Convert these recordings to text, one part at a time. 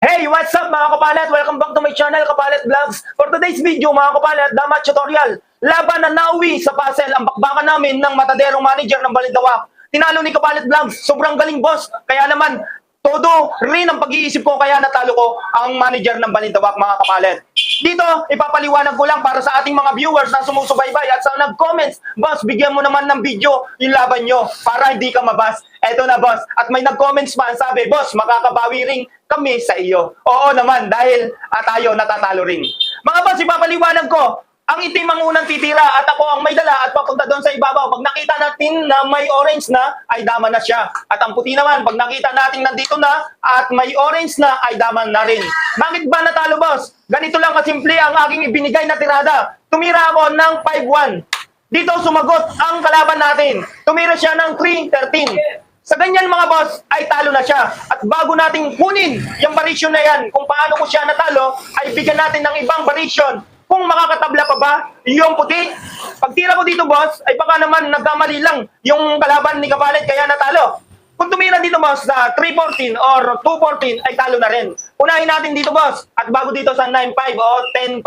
Hey, what's up mga kapalat? Welcome back to my channel, Kapalat Vlogs. For today's video mga kapalat, Dama tutorial. Laban na nauwi sa puzzle ang bakbakan namin ng mataderong manager ng Balintawak. Tinalo ni Kapalat Vlogs. Sobrang galing boss. Kaya naman, todo rin ang pag-iisip ko kaya natalo ko ang manager ng Balintawak mga kapalat. Dito, ipapaliwanag ko lang para sa ating mga viewers na sumusubaybay at sa nag-comments, boss, bigyan mo naman ng video yung laban nyo para hindi ka mabas. Eto na boss. At may nag-comments pa, sabi, boss, makakabawi rin kami sa iyo. Oo naman, dahil tayo natatalo rin. Mga boss, ipapaliwanag ko, ang itim ang unang titira at ako ang may dala at papunta doon sa ibabaw. Pag nakita natin na may orange na, ay dama na siya. At ang puti naman, pag nakita natin nandito na at may orange na, ay dama na rin. Bakit ba natalo, boss? Ganito lang kasimple ang aking ibinigay na tirada. Tumira ako ng 5-1. Dito sumagot ang kalaban natin. Tumira siya ng 3-13. Sa ganyan mga boss, ay talo na siya. At bago nating kunin yung variation na yan, kung paano ko siya natalo, ay bigyan natin ng ibang variation. Kung makakatabla pa ba yung puti. Pagtira ko dito boss, ay baka naman nagkamali lang yung kalaban ni Kapalit kaya natalo. Kung tumira dito boss sa 3-14 or 2-14, ay talo na rin. Unahin natin dito boss, at bago dito sa 9-5 o 10-5.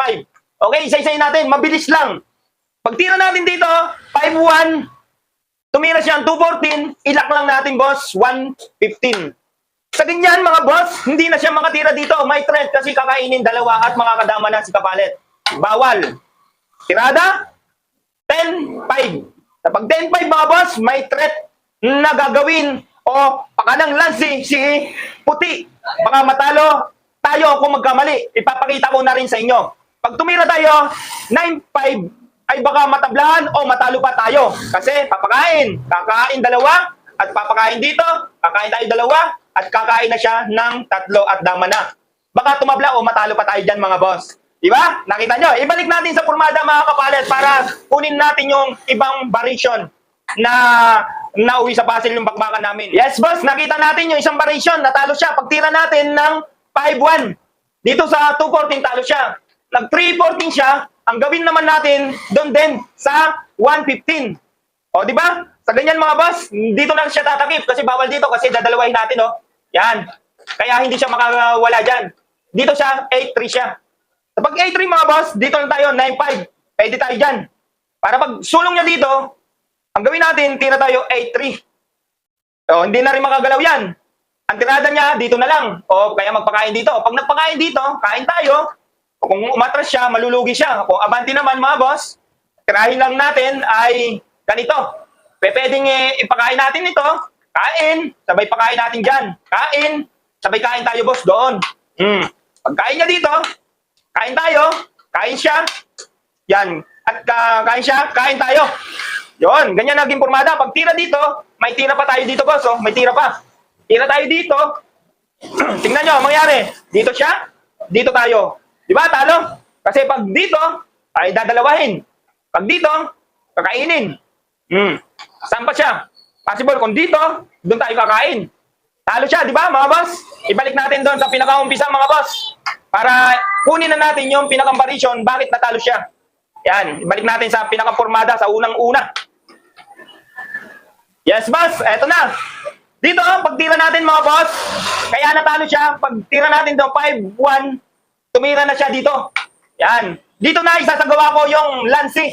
Okay, isa-isayin natin, mabilis lang. Pagtira natin dito, 5-1, tumira siya ang 2-14, ilak lang natin boss, 1-15. Sa ganyan mga boss, hindi na siya makatira dito. May threat kasi kakainin dalawa at makakadama na si Kapalit. Bawal. Tirada, 10-5. Kapag 10-5 mga boss, may threat na gagawin o pakanang lansi si puti. Baka matalo tayo kung magkamali. Ipapakita ko na rin sa inyo. Pag tumira tayo, 9-5, ay baka matablahan o matalo pa tayo. Kasi papakain. Kakain dalawa at papakain dito. Kakain tayo dalawa at kakain na siya ng 3 at dama na. Baka tumabla o matalo pa tayo dyan mga boss. Diba? Nakita nyo? Ibalik natin sa pormada mga kapalit para kunin natin yung ibang variation na nauwi sa puzzle yung bakbakan namin. Yes boss, nakita natin yung isang variation. Natalo siya. Pagtira natin ng 5-1. Dito sa 2-14 talo siya. Nag 3-14 siya. Ang gawin naman natin doon din sa 1-15. O, di ba? Sa ganyan mga boss, dito lang siya tatakip kasi bawal dito kasi dadalawahin natin, oh. Yan. Kaya hindi siya makawala dyan. Dito siya, 8-3 siya. Kapag 8-3 mga boss, dito lang tayo, 9-5. Pwede tayo dyan. Para pag sulong niya dito, ang gawin natin, tira tayo 8-3. O, hindi na rin makagalaw yan. Ang tirada niya, dito na lang. O, kaya magpakain dito. Pag nagpakain dito, kain tayo. O, kung umatras siya, malulugi siya. Kung abanti naman mga boss, tirahin lang natin ay ganito. Pwedeng ipakain natin ito. Kain, sabay pakain natin dyan. Kain, sabay kain tayo boss doon. Pagkain niya dito, kain tayo, kain siya. Yan. At kain siya, kain tayo. Yon, ganyan naging pormada. Pag tira dito, may tira pa tayo dito boss. Oh. May tira pa. Tira tayo dito. Tingnan nyo, mangyari. Dito siya, dito tayo. Di ba, talo? Kasi pag dito, ay dadalawahin. Pag dito, kakainin. Saan pa siya? Possible kung dito, doon tayo kakain. Talo siya, di ba mga boss? Ibalik natin doon sa pinaka-umpisa mga boss. Para kunin na natin yung pinaka-variation, bakit natalo siya. Yan, ibalik natin sa pinaka-pormada sa unang-una. Yes boss, eto na. Dito, pagtira natin mga boss, kaya natalo siya. Pagtira natin doon 5-1, tumira na siya dito. Yan. Dito na isasagawa ko yung lansi.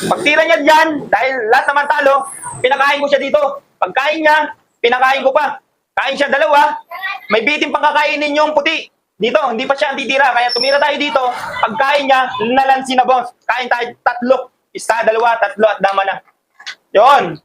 Pagtira niya dyan, dahil lahat naman talo, pinakain ko siya dito. Pagkain niya, pinakain ko pa. Kain siya dalawa, may bitin pang kakainin yung puti. Dito, hindi pa siya titira. Kaya tumira tayo dito. Pagkain niya, nalansi na boss. Kain tayo 3. 1, 2, 3 at dama na. Yon.